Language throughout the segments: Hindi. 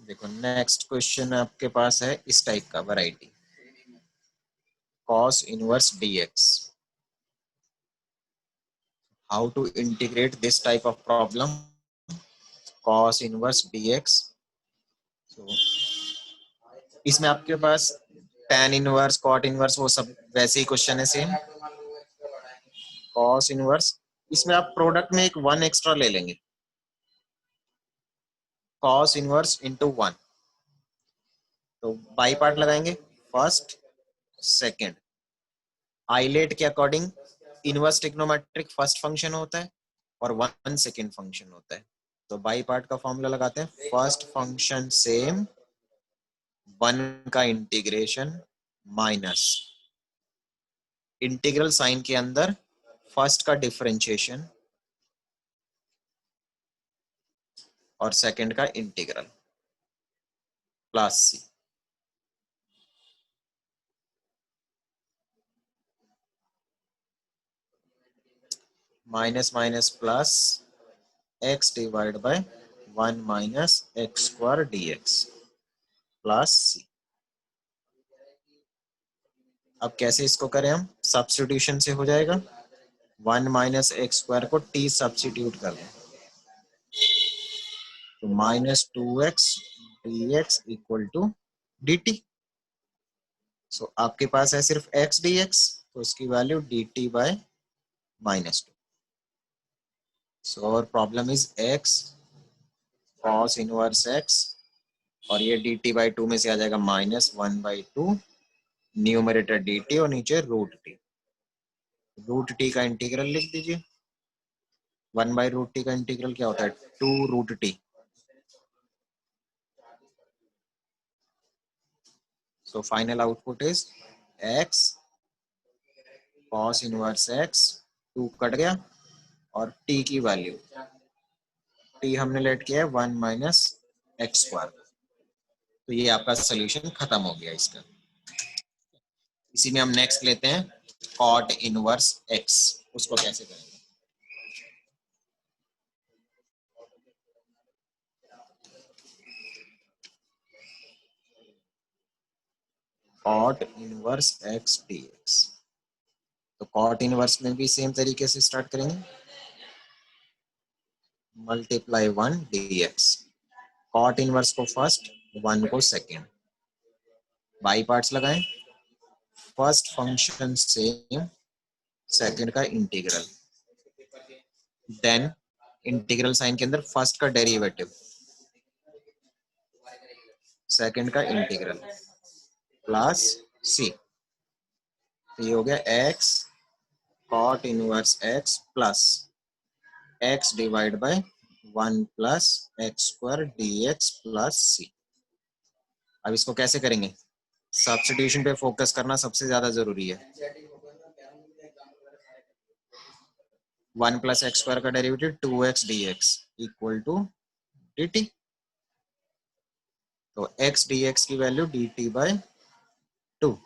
देखो नेक्स्ट क्वेश्चन आपके पास है इस टाइप का variety cos inverse dx. How to integrate this type of problem cos inverse dx. So इसमें आपके पास tan inverse cot inverse वो सब वैसे ही क्वेश्चन है सेम. cos inverse इसमें आप प्रोडक्ट में एक 1 एक्स्ट्रा ले लेंगे. cos inverse into 1 तो बाई पार्ट लगाएंगे. फर्स्ट सेकंड आइलेट के according inverse trigonometric first function होता है और 1 सेकंड फंक्शन होता है. तो बाई पार्ट का फॉर्मूला लगाते हैं. फर्स्ट फंक्शन सेम 1 का इंटीग्रेशन माइनस इंटीग्रल साइन के अंदर फर्स्ट का डिफरेंशिएशन और सेकंड का integral plus C. Minus minus plus x divide by 1 minus x square dx plus C. अब कैसे इसको करें हम? सब्स्टिट्यूशन से हो जाएगा. 1 माइनस एक्स स्क्वायर को t सब्स्टिट्यूट कर लें तो minus 2x dx equal to dt. So आपके पास है सिर्फ x dx तो इसकी value dt by minus 2. So और problem is x cos inverse x और ये dt बाई 2 में से आ जाएगा माइनस 1/2 न्यूमरेटर dt और नीचे रूट टी. रूट टी का इंटीग्रल लिख दीजिए. 1/√t का इंटीग्रल क्या होता है? 2√t. So final output is x cos inverse x 2 cut गया और t की वैल्यू t हमने लेट किया है 1 माइनस एक्स स्क्वायर. तो ये आपका सोल्यूशन खत्म हो गया इसका. इसी में हम नेक्स्ट लेते हैं cot इनवर्स x. उसको कैसे करेंगे? cot inverse x dx. तो cot इनवर्स में भी सेम तरीके से स्टार्ट करेंगे. Multiply 1 dx. cot इनवर्स को फर्स्ट 1 को सेकेंड. बाई पार्ट्स लगाएं. फर्स्ट फंक्शन सेम सेकेंड का इंटीग्रल देन इंटीग्रल साइन के अंदर फर्स्ट का डेरिवेटिव सेकेंड का इंटीग्रल प्लस सी. ये हो गया x cot inverse x plus x divide by 1 plus x square dx plus C. अब इसको कैसे करेंगे? सब्स्टिट्यूशन पे फोकस करना सबसे ज्यादा जरूरी है. 1 प्लस एक्स स्क्वायर का derivative 2x dx equal to dt. तो x dx की वैल्यू dt बाय 2.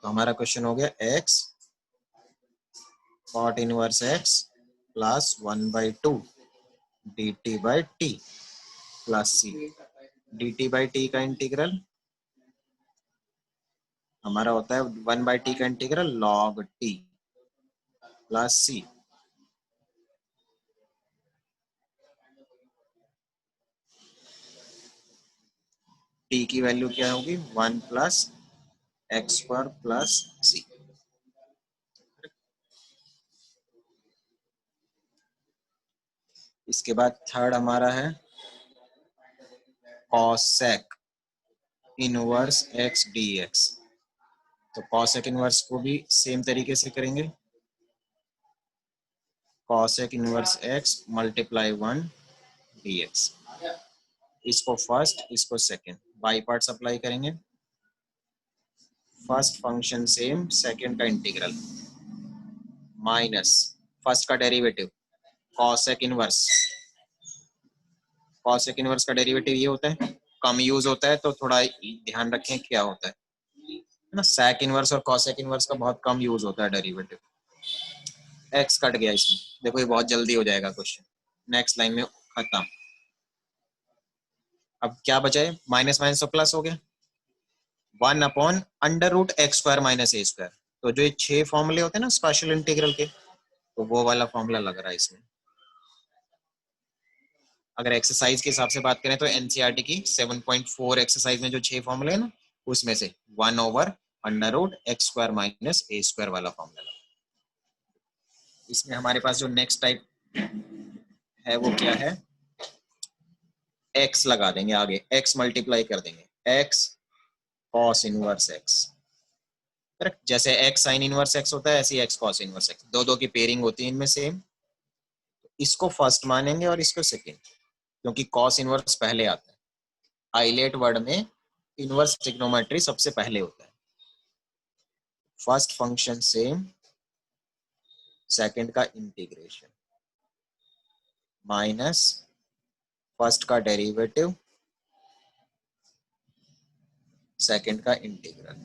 तो हमारा क्वेश्चन हो गया x cot inverse x plus 1/2 dt by t plus c. dt by t का इंटीग्रल हमारा होता है 1/t का integral log t plus c. t की वैल्यू क्या होगी? 1 plus x square plus c. इसके बाद थर्ड हमारा है cosec इनवर्स x dx. तो cosec इनवर्स को भी सेम तरीके से करेंगे. cosec inverse x multiply 1 dx. इसको फर्स्ट इसको सेकंड बाई पार्ट्स अप्लाई करेंगे. फर्स्ट फंक्शन सेम सेकंड का इंटीग्रल माइनस फर्स्ट का derivative cosec inverse. cosec inverse का डेरिवेटिव ये होता है. कम यूज होता है तो थोड़ा ध्यान रखें क्या होता है ना. sec इनवर्स और cosec इनवर्स का बहुत कम यूज होता है डेरिवेटिव. x कट गया इसमें. देखो ये बहुत जल्दी हो जाएगा क्वेश्चन. नेक्स्ट लाइन में खत्म. अब क्या बचा है, माइनस माइनस तो प्लस हो गया, 1/√x² माइनस a²। तो जो ये 6 फॉर्मूले होते हैं ना स्पेशल इंटीग्रल के, तो वो वाला फॉर्मूला लग रहा है इसमें। अगर एक्सरसाइज के हिसाब से बात करें तो एनसीईआरटी की 7.4 एक्सरसाइज में जो 6 फॉर्मूले हैं ना, उसमें से 1/√x² माइनस a² वाला फॉर्मूला लगा। इसमें हमारे पास जो नेक्स्ट टाइप है वो क्या है, x लगा देंगे आगे, x मल्टीप्लाई कर देंगे, x cos inverse x। Correct, जैसे x sin इनवर्स x होता है, ऐसे ही x cos इनवर्स x, दो दो की पेयरिंग होती है इनमें सेम। इसको फर्स्ट मानेंगे और इसको सेकेंड, क्योंकि cos इनवर्स पहले आता है। आइलेट वर्ड में इनवर्स ट्रिग्नोमेट्री सबसे पहले होता है। फर्स्ट फंक्शन सेम, सेकंड का इंटीग्रेशन माइनस फर्स्ट का डेरिवेटिव, सेकंड का इंटीग्रल।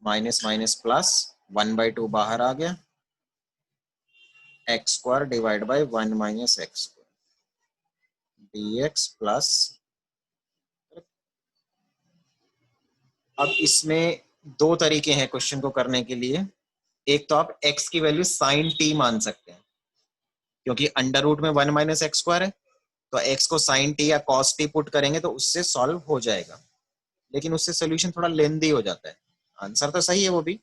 माइनस माइनस प्लस, 1/2 बाहर आ गया, x² divide by 1 minus x² dx plus. अब इसमें दो तरीके हैं क्वेश्चन को करने के लिए। एक तो आप x की वैल्यू साइन t मान सकते हैं, क्योंकि अंडर रूट में 1 माइनस x² है, तो x को साइन t या कॉस t पुट करेंगे तो उससे सॉल्व हो जाएगा, लेकिन उससे सोल्यूशन थोड़ा लेंदी हो जाता है। आंसर तो सही है वो भी।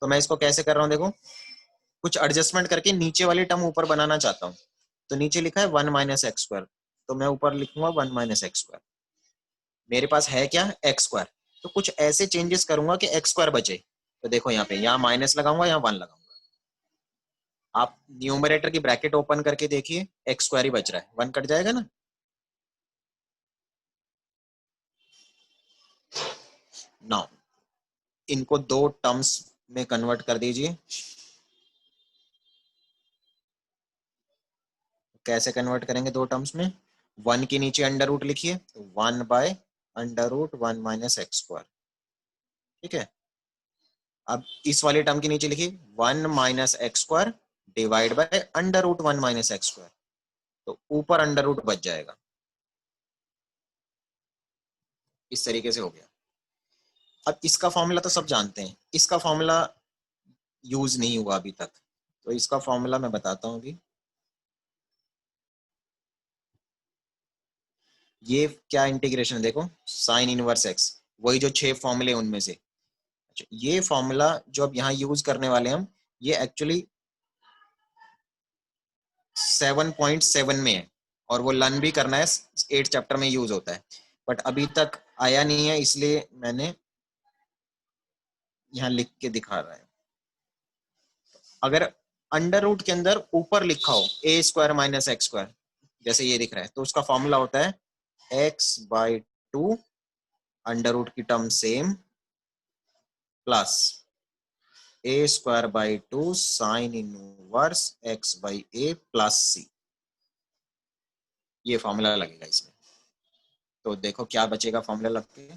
तो मैं इसको कैसे कर रहा हूँ देखो, कुछ एडजस्टमेंट करके नीचे वाली टर्म ऊपर बनाना चाहता हूँ। तो नीचे लिखा है 1 माइनस x², तो मैं ऊपर लिखूंगा 1 माइनस x²। मेरे पास है क्या, x², तो कुछ ऐसे चेंजेस करूंगा कि x² बचे। तो देखो यहाँ पे, यहाँ माइनस लगाऊंगा, यहाँ 1 लगाऊंगा। आप न्यूमरेटर की ब्रैकेट ओपन करके देखिए, x² ही बच रहा है, 1 कट जाएगा ना। नाउ इनको दो टर्म्स में कन्वर्ट कर दीजिए। कैसे कन्वर्ट करेंगे दो टर्म्स में, 1 के नीचे अंडर रूट लिखिए, तो 1/√1 माइनस x²। ठीक है, अब इस वाले टर्म के नीचे लिखिए 1 minus x² divide by under root 1 minus x²। तो ऊपर अंडर रूट बच जाएगा। इस तरीके से हो गया। अब इसका फॉर्मूला तो सब जानते हैं, इसका फॉर्मूला यूज नहीं हुआ अभी तक, तो इसका फॉर्मूला मैं बताता हूँ अभी। ये क्या इंटीग्रेशन है देखो, साइन इनवर्स x, वही जो 6 फॉर्मूले उनमें से। अच्छा, ये फॉर्मूला जो अब यहाँ यूज करने वाले हम, ये एक्चुअली 7.7 में है, और वो लर्न भी करना है, 8 चैप्टर में यूज होता है, बट अभी तक आया नहीं है, इसलिए मैंने यहाँ लिख के दिखा रहा है। अगर अंडर रूट के अंदर ऊपर लिखा हो a² माइनस x², जैसे ये दिख रहा है, तो उसका फॉर्मूला होता है x/2 अंडर रूट की term same plus a²/2 sine inverse x/a plus c। ये फॉर्मूला लगेगा इसमें। तो देखो क्या बचेगा फॉर्मूला लग के,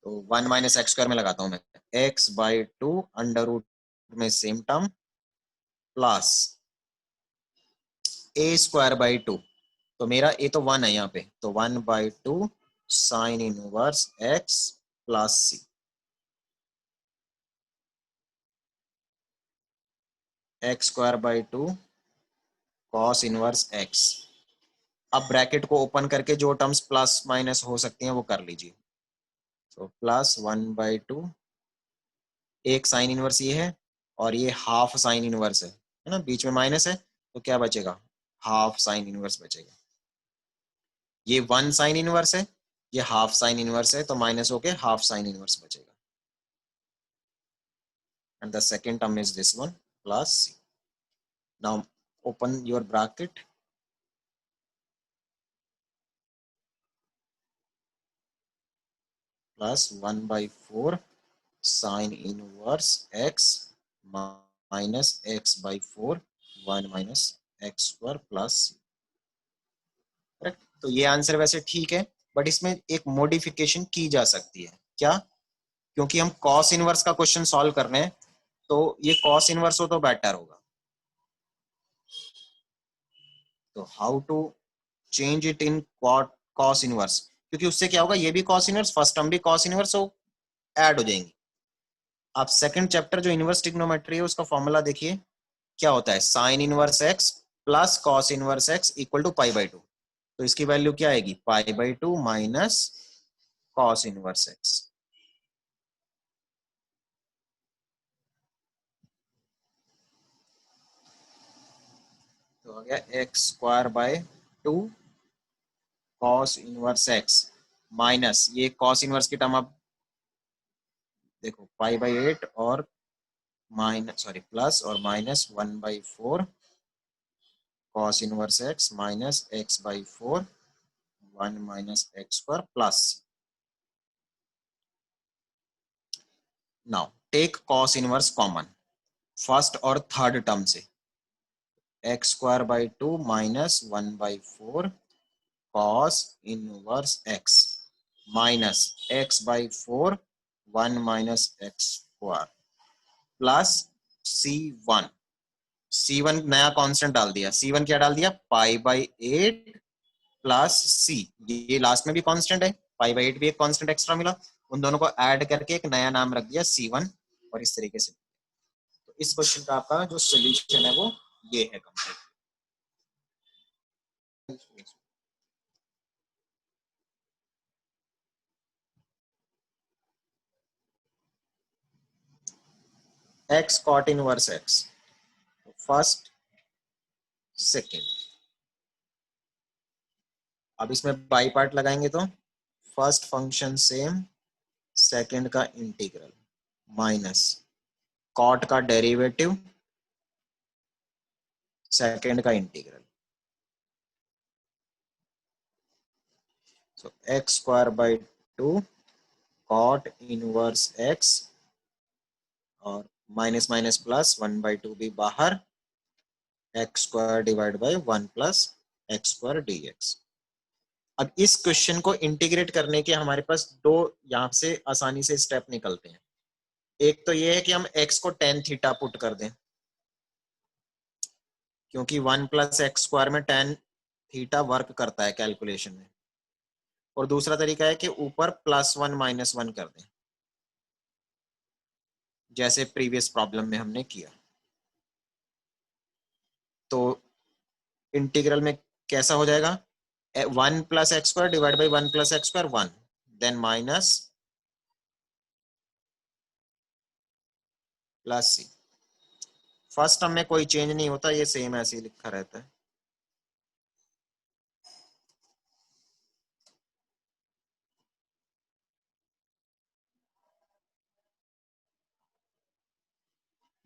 तो 1 माइनस x² में लगाता हूं मैं, x/2 अंडर रूट में सेम टर्म प्लस a²/2। तो मेरा a तो 1 है यहाँ पे, तो 1/2 sine inverse x plus c। x²/2 cos inverse x। अब ब्रैकेट को ओपन करके जो टर्म्स प्लस माइनस हो सकती हैं वो कर लीजिए। तो प्लस 1/2, एक साइन इनवर्स ये है, और ये हाफ साइन इनवर्स है ना, बीच में माइनस है, तो क्या बचेगा, हाफ साइन इनवर्स बचेगा। ये 1 साइन इनवर्स है, ये हाफ साइन इनवर्स है, तो माइनस होके हाफ साइन इनवर्स बचेगा। And the second term is this one plus c। Now open your bracket, plus 1/4 sine inverse x minus x/4 1 minus x² plus c। Correct, तो ये आंसर वैसे ठीक है, बट इसमें एक मॉडिफिकेशन की जा सकती है। क्या, क्योंकि हम कॉस इनवर्स का क्वेश्चन सॉल्व कर रहे हैं, तो ये कॉस इनवर्स हो तो बेटर होगा। तो how to change it in cos inverse, क्योंकि उससे क्या होगा, ये भी कॉस इनवर्स, फर्स्ट टर्म भी कॉस इनवर्स, हो ऐड हो जाएंगी। आप सेकंड चैप्टर जो इनवर्स ट्रिग्नोमेट्री है उसका फॉर्मूला देखिए, क्या होता है, sine inverse x plus cos inverse x equal to pi by two. तो इसकी वैल्यू क्या आएगी, pi by two minus cos inverse x. तो हो गया x square by two cos inverse x minus, ये कॉस इनवर्स की टर्म आप देखो पाई बाई एट और माइनस सॉरी प्लस और minus 1/4 cos inverse x minus x/4 1 minus x square plus. Now take cos inverse common first और थर्ड टर्म से, x square by two minus 1/4 cos inverse x minus x/4 1 minus x square plus C1। C1 नया कांस्टेंट डाल दिया, C1 क्या डाल दिया, पाई बाई एट प्लस सी, ये लास्ट में भी कांस्टेंट है, पाई बाई एट भी एक कांस्टेंट एक्स्ट्रा मिला, उन दोनों को ऐड करके एक नया नाम रख दिया C1। और इस तरीके से तो इस क्वेश्चन का आपका जो सोल्यूशन है वो ये है complete. X cot inverse x, first second, अब इसमें बाई पार्ट लगाएंगे तो फर्स्ट फंक्शन सेम, सेकेंड का इंटीग्रल माइनस कॉट का डेरिवेटिव, सेकेंड का integral. So x square by two cot inverse x और माइनस माइनस प्लस 1/2 भी बाहर, x square divide by 1 plus x square d x. अब इस क्वेश्चन को इंटीग्रेट करने के हमारे पास दो यहाँ से आसानी से स्टेप निकलते हैं। एक तो ये है कि हम x को tan थीटा पुट कर दें, क्योंकि 1 प्लस एक्स स्क्वायर में tan थीटा वर्क करता है कैलकुलेशन में। और दूसरा तरीका है कि ऊपर +1 -1 कर दें, जैसे प्रीवियस प्रॉब्लम में हमने किया। तो इंटीग्रल में कैसा हो जाएगा, 1 plus x square divide by 1 plus x square 1, then minus plus c. First term में कोई चेंज नहीं होता, ये सेम ऐसे ही लिखा रहता है।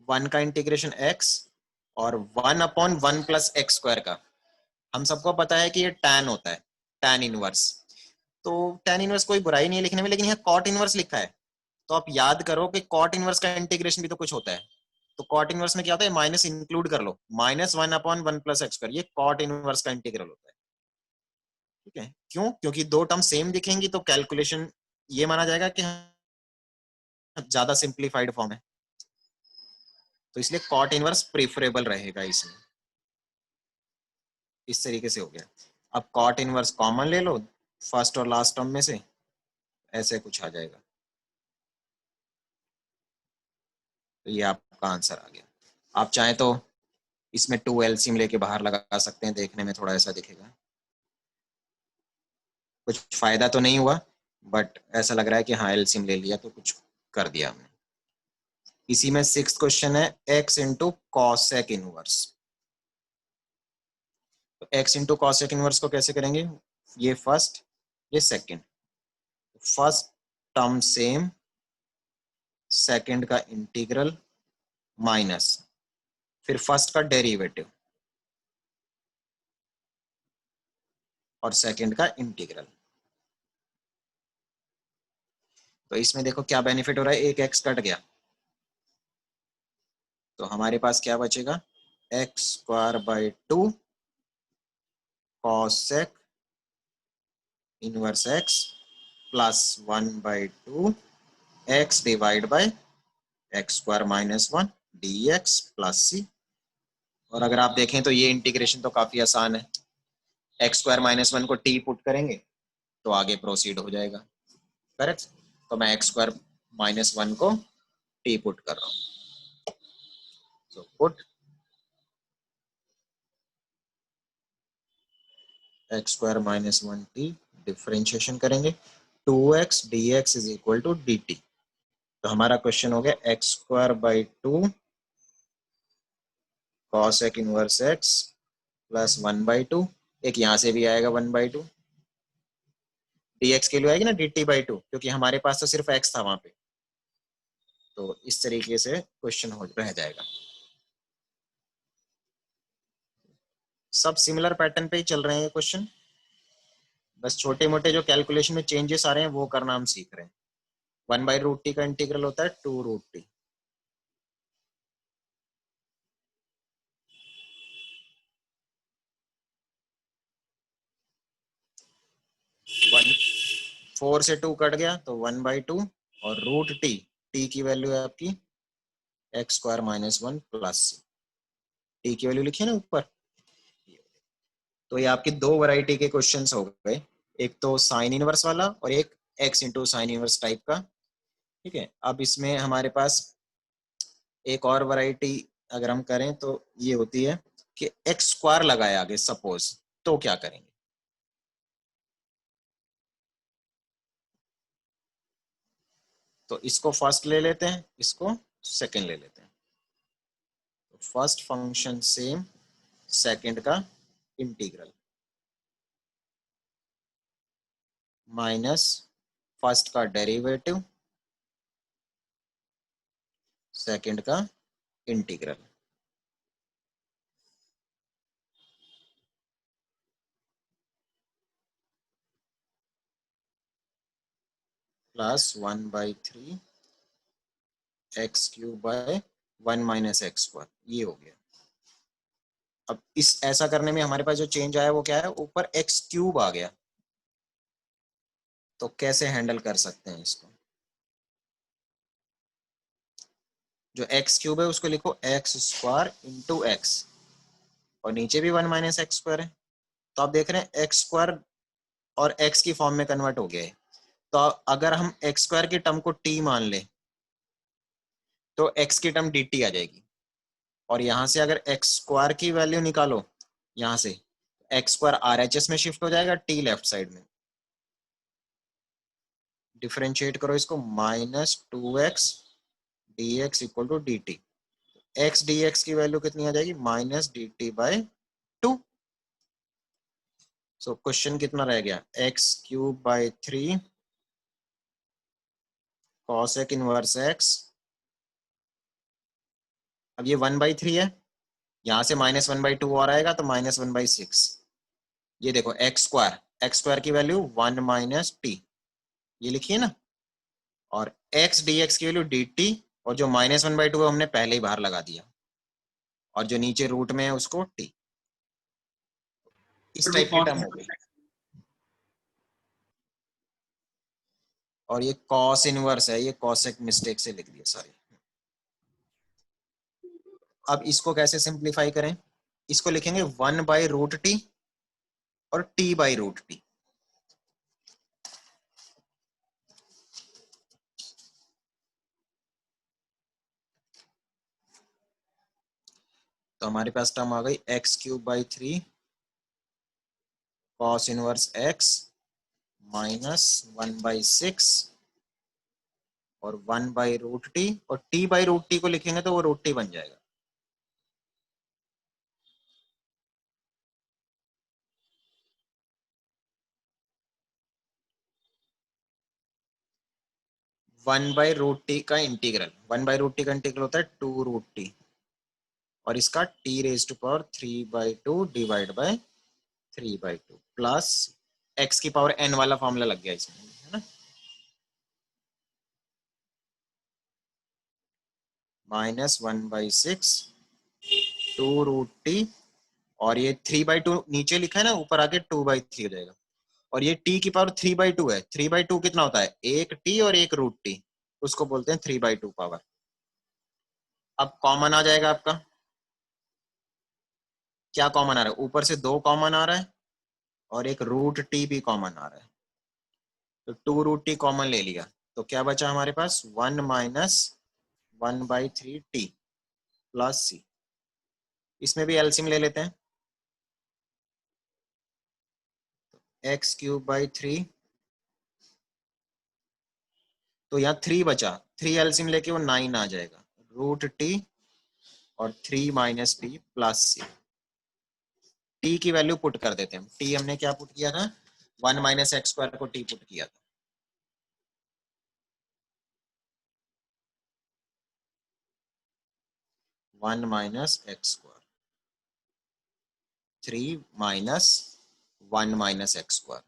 वन का इंटीग्रेशन x और 1/1 प्लस एक्स स्क्वायर का, हम सबको पता है कि ये tan होता है, tan इनवर्स। तो tan इनवर्स कोई बुराई नहीं है लिखने में, लेकिन यहाँ cot इनवर्स लिखा है। तो आप याद करो कि cot इनवर्स का इंटीग्रेशन भी तो कुछ होता है। तो cot इनवर्स में क्या होता है, माइनस इंक्लूड कर लो, -1/1 प्लस एक्स स्क्वायर, ये cot इनवर्स का इंटीग्रल होता है। ठीक है, क्यों, क्योंकि दो टर्म सेम दिखेंगी तो कैलकुलेशन ये माना जाएगा कि ज्यादा सिंप्लीफाइड फॉर्म है, तो इसलिए cot इनवर्स प्रेफरेबल रहेगा इसमें। इस तरीके से हो गया। अब कॉट इनवर्स कॉमन ले लो फर्स्ट और लास्ट टर्म में से, ऐसे कुछ आ जाएगा। तो ये आपका आंसर आ गया। आप चाहें तो इसमें 2 एलसीएम लेके बाहर लगा सकते हैं, देखने में थोड़ा ऐसा दिखेगा। कुछ फायदा तो नहीं हुआ, बट ऐसा लग रहा है कि हाँ एलसीएम ले लिया तो कुछ कर दिया हमने। इसी में 6th क्वेश्चन है x इंटू कॉसेक इनवर्स। तो x इंटू कॉसेक इनवर्स को कैसे करेंगे, ये फर्स्ट ये second, first term same, second का इंटीग्रल माइनस फिर फर्स्ट का डेरिवेटिव और सेकंड का इंटीग्रल। तो इसमें देखो क्या बेनिफिट हो रहा है, एक एक्स कट गया तो हमारे पास क्या बचेगा, x square by two cosec inverse x plus 1/2 x divide by x square minus one d x plus C. और अगर आप देखें तो ये इंटीग्रेशन तो काफी आसान है, एक्स स्क्वायर माइनस वन को टी पुट करेंगे तो आगे प्रोसीड हो जाएगा, करेक्ट। तो मैं एक्स स्क्वायर माइनस वन को टी पुट कर रहा हूँ, so put x square minus one t, differentiation करेंगे, 2x dx is equal to dt। तो हमारा क्वेश्चन हो गया x square by two cos एक inverse x plus one by two, एक यहाँ से भी आएगा वन बाई टू, dx के लिए आएगी ना dt बाई टू, क्योंकि हमारे पास तो सिर्फ x था वहां पे। तो इस तरीके से क्वेश्चन हो रह जाएगा। सब सिमिलर पैटर्न पे ही चल रहे हैं क्वेश्चन, बस छोटे मोटे जो कैलकुलेशन में चेंजेस आ रहे हैं वो करना हम सीख रहे हैं। वन बाई रूट टी का इंटीग्रल होता है two root t. One, four से टू कट गया तो वन बाई टू, और रूट टी, टी की वैल्यू है आपकी x square minus one plus, t की वैल्यू लिखी है ना ऊपर। तो ये आपकी दो वैरायटी के क्वेश्चंस हो गए, एक तो साइन इनवर्स वाला और एक x into sine inverse type का। ठीक है, अब इसमें हमारे पास एक और वैरायटी अगर हम करें तो ये होती है कि एक्स स्क्वायर लगाया आगे सपोज, तो क्या करेंगे। तो इसको फर्स्ट ले लेते हैं, इसको सेकंड ले लेते हैं। तो फर्स्ट फंक्शन सेम, सेकंड का इंटीग्रल माइनस फर्स्ट का डेरिवेटिव सेकंड का integral plus one by three x cube by one minus x square, ये हो गया। अब इस ऐसा करने में हमारे पास जो चेंज आया वो क्या है, ऊपर एक्स क्यूब आ गया। तो कैसे हैंडल कर सकते हैं इसको, जो एक्स क्यूब है उसको लिखो एक्स स्क्वायर इंटू एक्स, और नीचे भी वन माइनस एक्स स्क्वायर है। तो आप देख रहे हैं एक्स स्क्वायर और एक्स की फॉर्म में कन्वर्ट हो गया है। तो अगर हम एक्स स्क्वायर की टर्म को टी मान ले तो एक्स की टर्म डी टी आ जाएगी, और यहां से अगर एक्स स्क्वायर की वैल्यू निकालो यहां से, x square R H S में शिफ्ट हो जाएगा, टी लेफ्ट साइड में। डिफरेंशिएट करो इसको, minus two x d x equal to d t, x d x की वैल्यू कितनी आ जाएगी, minus d t by two. So question कितना रह गया, x cube by three cosec inverse x. अब ये वन बाई थ्री है, यहां से माइनस वन बाई टू और आएगा तो माइनस वन बाई सिक्स। ये देखो एक्स स्क्वायर की वैल्यू वन माइनस टी, ये लिखिए ना, और एक्स डी एक्स की वैल्यू डी टी, और जो माइनस वन बाई टू है हमने पहले ही बाहर लगा दिया, और जो नीचे रूट में है उसको टी। इस टाइप की टर्म हो गई। और ये कॉस इनवर्स है, ये कॉसेक मिस्टेक से लिख दिया सॉरी। अब इसको कैसे सिंप्लीफाई करें, इसको लिखेंगे वन बाई रूट टी और टी बाई रूट टी। तो हमारे पास टर्म आ गई x cube by three cos inverse x minus one by six और वन बाई रूट टी, और टी बाई रूट टी को लिखेंगे तो वो रूट टी बन जाएगा। वन बाई रूट टी का integral, one by root t का इंटीग्रल होता है टू रूट टी, और इसका t raise to power three by two divide by three by two, plus x की पावर एन वाला फॉर्मूला लग गया इसमें, है ना, minus one by six two root t, और ये थ्री बाई टू नीचे लिखा है ना, ऊपर आके टू बाई थ्री हो जाएगा। और ये टी की पावर थ्री बाई टू है, थ्री बाई टू कितना होता है, एक टी और एक रूट टी, उसको बोलते हैं थ्री बाई टू पावर। अब कॉमन आ जाएगा आपका, क्या कॉमन आ रहा है, ऊपर से 2 कॉमन आ रहा है और एक रूट टी भी कॉमन आ रहा है, तो 2 रूट टी कॉमन ले लिया, तो क्या बचा हमारे पास 1 माइनस 1/3 टी प्लस सी। इसमें भी एलसीएम ले लेते हैं, x³/3, तो यहाँ 3 बचा, 3 एलसीएम लेके वो 9 आ जाएगा, रूट टी और 3 माइनस टी प्लस सी। टी की वैल्यू पुट कर देते हैं, टी हमने क्या पुट किया था, 1 माइनस एक्स स्क्वायर को टी पुट किया था, 1 minus x square, 3 minus 1 minus x square,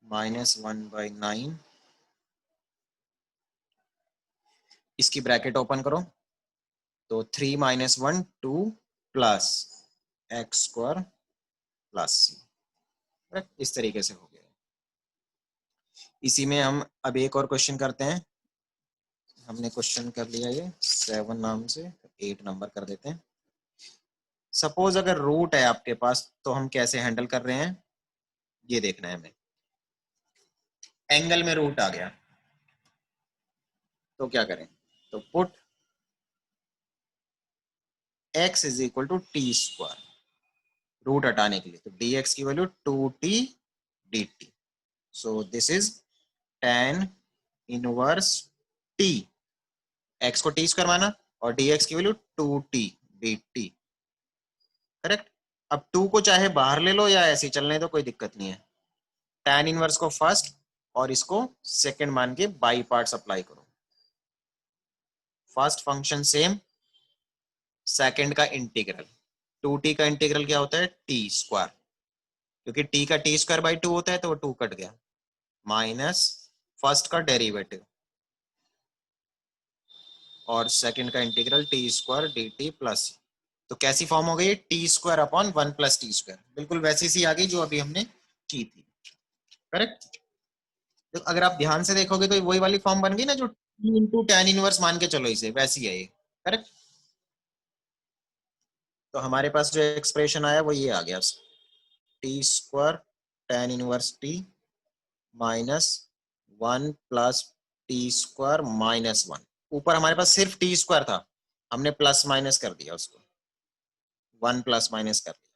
-1/9, इसकी ब्रैकेट ओपन करो, तो 3 minus 1 2 plus x square plus C, इस तरीके से हो गया। इसी में हम अब एक और क्वेश्चन करते हैं, हमने क्वेश्चन कर लिया ये 7 नाम से, 8 नंबर कर देते हैं। सपोज अगर रूट है आपके पास तो हम कैसे हैंडल कर रहे हैं ये देखना है हमें। एंगल में रूट आ गया तो क्या करें, तो put x is equal to t square, root हटाने के लिए, तो dx की value 2t dt, so this is tan inverse t, x को t स्क्वायर माना और dx की वैल्यू 2t dt, करेक्ट। अब 2 को चाहे बाहर ले लो या ऐसे चलने दो, कोई दिक्कत नहीं है, tan इनवर्स को फर्स्ट और इसको सेकंड मान के बाई पार्ट्स अप्लाई करो, फर्स्ट फंक्शन सेम, सेकंड का इंटीग्रल, 2t का इंटीग्रल क्या होता है टी स्क्वायर, क्योंकि t का टी स्क्वायर बाई 2 होता है तो वो 2 कट गया, माइनस फर्स्ट का डेरिवेटिव और सेकंड का integral T square D T plus, तो कैसी फॉर्म हो गई, T square upon 1 plus T square, बिल्कुल वैसी सी आ गई जो अभी हमने की थी, करेक्ट। तो अगर आप ध्यान से देखोगे तो वही वाली फॉर्म बन गई ना, जो टी इंटू टेन इनवर्स मान के चलो इसे, वैसी है ये, करेक्ट। तो हमारे पास जो एक्सप्रेशन आया वो ये आ गया, T square tan inverse T minus 1 plus T square minus 1, ऊपर हमारे पास सिर्फ टी स्क्वायर था, हमने प्लस माइनस कर दिया उसको, 1 प्लस माइनस कर दिया।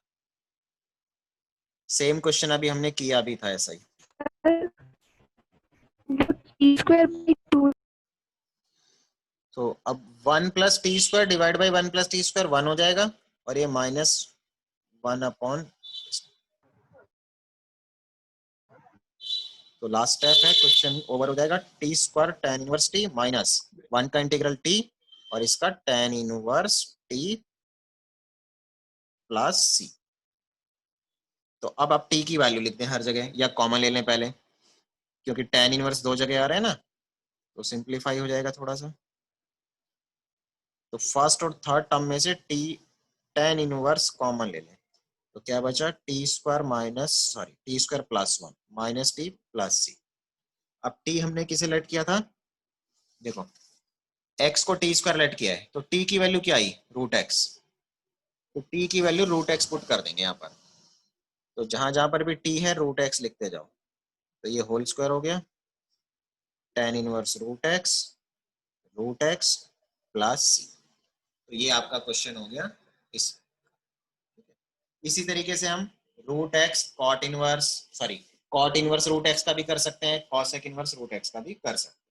सेम क्वेश्चन अभी हमने किया भी था ऐसा ही, t²/2, तो अब 1 plus T square divide by 1 plus T square 1 हो जाएगा और ये माइनस 1 अपॉन, तो लास्ट स्टेप है, क्वेश्चन ओवर हो जाएगा, T square tan inverse T minus 1 का इंटीग्रल टी और इसका tan inverse T plus C. तो अब आप टी की वैल्यू लिखते हैं हर जगह, या कॉमन ले लें पहले, क्योंकि टेन इनवर्स 2 जगह आ रहे हैं ना, तो सिंप्लीफाई हो जाएगा थोड़ा सा, तो फर्स्ट और थर्ड टर्म में से टी टेन इनवर्स कॉमन ले लें, तो क्या बचा, t square minus sorry t square plus 1 minus t plus C. अब टी हमने किसे लेट किया था, देखो x को टी स्क्वायर लेट किया है, तो t की वैल्यू क्या आई, रूट एक्स, तो t की वैल्यू रूट एक्स पुट कर देंगे यहाँ पर, तो जहां जहां पर भी t है रूट एक्स लिखते जाओ, तो ये होल स्क्वायर हो गया, tan inverse root x plus C, तो ये आपका क्वेश्चन हो गया। इस इसी तरीके से हम root x cot inverse root x का भी कर सकते हैं, कॉसेक इनवर्स रूट एक्स का भी कर सकते हैं।